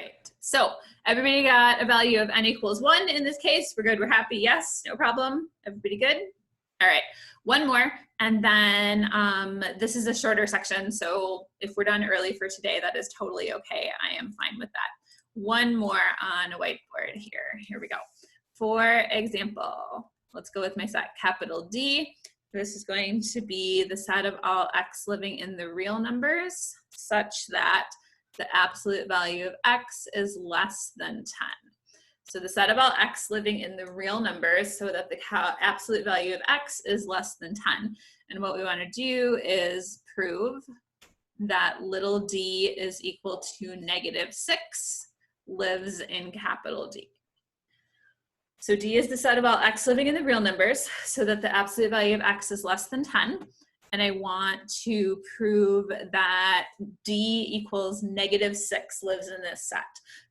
right, so everybody got a value of n equals 1 in this case. We're good, we're happy, yes, no problem. Everybody good? All right, one more, and then this is a shorter section, so if we're done early for today, that is totally okay. I am fine with that. One more on a whiteboard here. Here we go. For example, let's go with my set capital D. This is going to be the set of all x living in the real numbers such that the absolute value of x is less than 10. So the set of all x living in the real numbers so that the absolute value of x is less than 10. And what we want to do is prove that little d is equal to -6 lives in capital D. So D is the set of all x living in the real numbers so that the absolute value of x is less than 10. And I want to prove that D equals -6 lives in this set.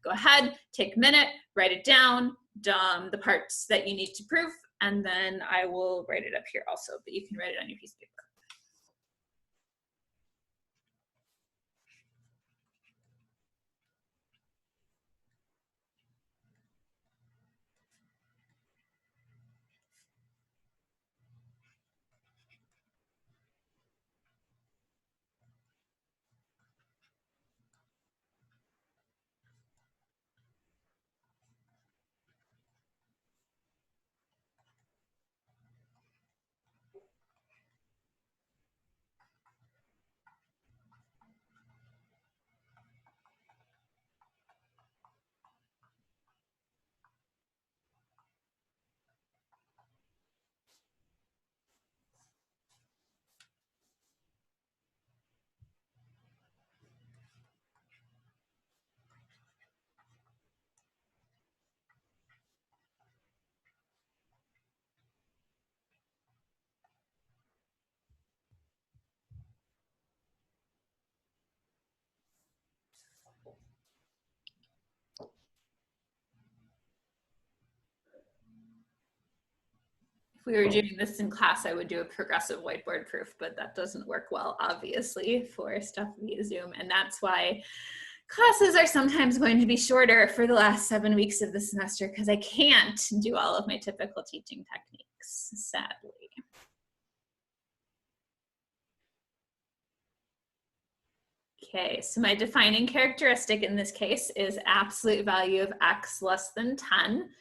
Go ahead, take a minute, write it down, the parts that you need to prove, and then I will write it up here also, but you can write it on your piece of paper. If we were doing this in class, I would do a progressive whiteboard proof, but that doesn't work well, obviously, for stuff via Zoom. And that's why classes are sometimes going to be shorter for the last 7 weeks of the semester, because I can't do all of my typical teaching techniques, sadly. Okay, so my defining characteristic in this case is absolute value of x less than 10.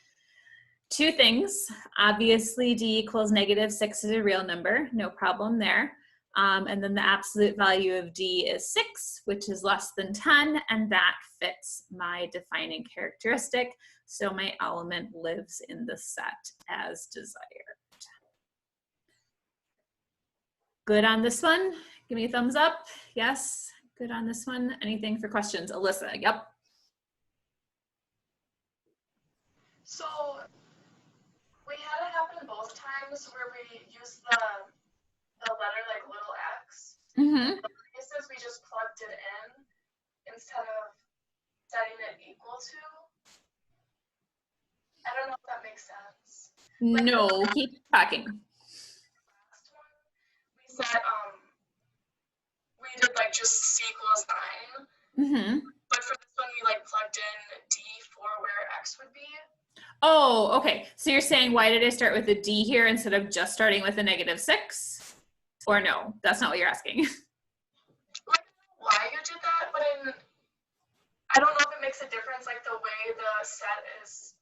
Two things, obviously D equals -6 is a real number, no problem there. And then the absolute value of D is 6, which is less than 10, and that fits my defining characteristic. So my element lives in the set as desired. Good on this one? Give me a thumbs up. Yes, good on this one. Anything for questions? Alyssa, yep. So we had it happen both times where we used the letter like little x. Mm-hmm. In cases we just plugged it in instead of setting it equal to. I don't know if that makes sense. No, keep talking. Last one, we said we did like just c equals 9. Mm-hmm. But for this one we like plugged in d for where x would be. Oh, okay. So you're saying, why did I start with a D here instead of just starting with a -6? Or no, that's not what you're asking. Like, why you did that, but I don't know if it makes a difference, like the way the set is.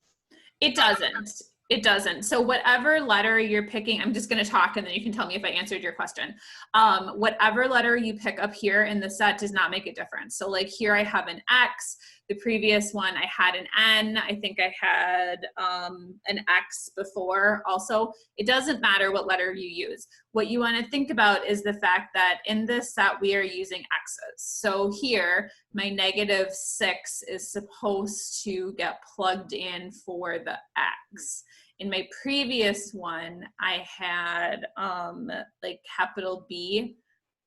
It doesn't. It doesn't. So whatever letter you're picking, I'm just going to talk and then you can tell me if I answered your question. Whatever letter you pick up here in the set does not make a difference. So like here I have an X. The previous one I had an N. I think I had an X before also. It doesn't matter what letter you use. What you want to think about is the fact that in this set we are using X's. So here my -6 is supposed to get plugged in for the X. In my previous one, I had like capital B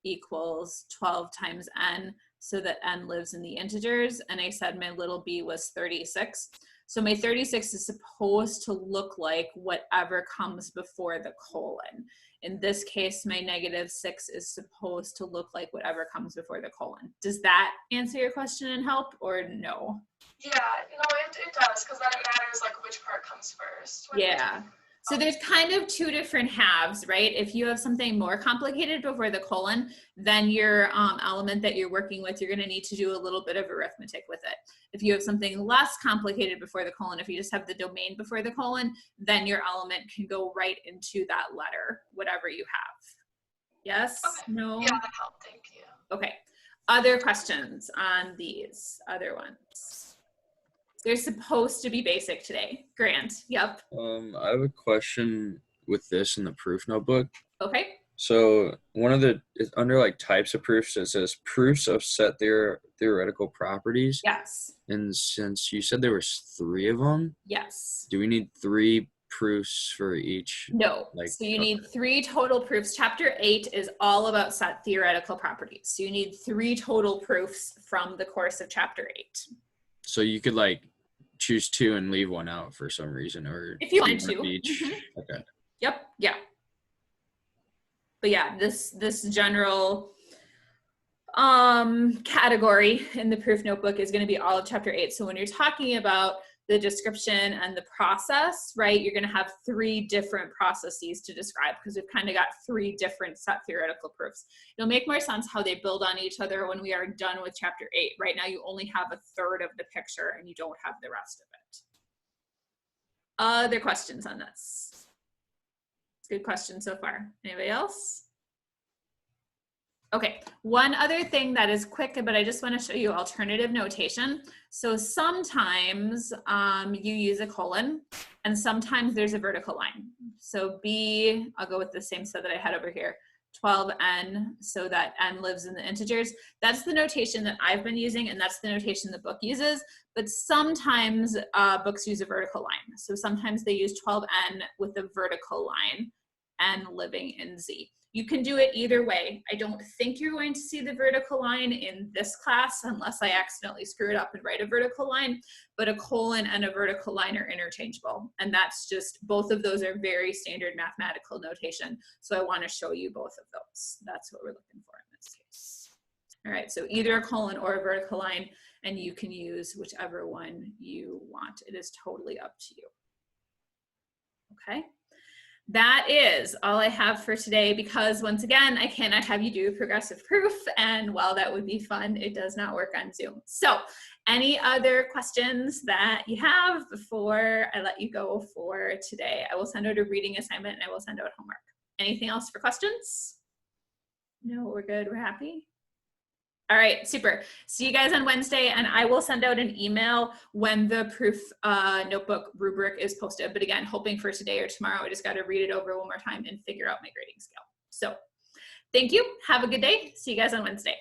equals 12 times n, so that n lives in the integers, and I said my little b was 36. So my 36 is supposed to look like whatever comes before the colon. In this case, my -6 is supposed to look like whatever comes before the colon. Does that answer your question and help, or no? Yeah, no, it does, because then it matters like which part comes first. Yeah. So there's kind of two different halves, right? If you have something more complicated before the colon, then your element that you're working with, you're going to need to do a little bit of arithmetic with it. If you have something less complicated before the colon, if you just have the domain before the colon, then your element can go right into that letter, whatever you have. Yes? Okay. No? Yeah, that helped. Thank you. Okay. Other questions on these other ones? They're supposed to be basic today. Grant, yep. I have a question with this in the proof notebook. Okay. So one of the, under like types of proofs, it says proofs of set theoretical properties. Yes. And since you said there was 3 of them, Yes. do we need 3 proofs for each? No. Like, So you need 3 total proofs. Chapter 8 is all about set theoretical properties. So you need 3 total proofs from the course of chapter 8. So you could like choose 2 and leave 1 out for some reason, or if you want one of to. each. Mm-hmm. Okay. Yep. Yeah. But yeah, this general category in the proof notebook is going to be all of chapter 8. So when you're talking about the description and the process, right, you're going to have 3 different processes to describe, because we've kind of got 3 different set theoretical proofs. It'll make more sense how they build on each other when we are done with chapter 8. Right now you only have 1/3 of the picture and you don't have the rest of it. Other questions on this? Good question so far. Anybody else? Okay, one other thing that is quick, but I just want to show you alternative notation. So sometimes you use a colon, and sometimes there's a vertical line. So B, I'll go with the same set that I had over here, 12n, so that n lives in the integers. That's the notation that I've been using, and that's the notation the book uses. But sometimes books use a vertical line. So sometimes they use 12n with a vertical line, n living in Z. You can do it either way. I don't think you're going to see the vertical line in this class unless I accidentally screw it up and write a vertical line, but a colon and a vertical line are interchangeable. And that's just, both of those are very standard mathematical notation. So I want to show you both of those. That's what we're looking for in this case. All right, so either a colon or a vertical line, and you can use whichever one you want. It is totally up to you. Okay. That is all I have for today, because once again, I cannot have you do progressive proof, and while that would be fun, it does not work on Zoom. So any other questions that you have before I let you go for today? I will send out a reading assignment and I will send out homework. Anything else for questions? No, we're good, we're happy? All right, super. See you guys on Wednesday, and I will send out an email when the proof notebook rubric is posted. But again, hoping for today or tomorrow. I just got to read it over one more time and figure out my grading scale. So thank you. Have a good day. See you guys on Wednesday.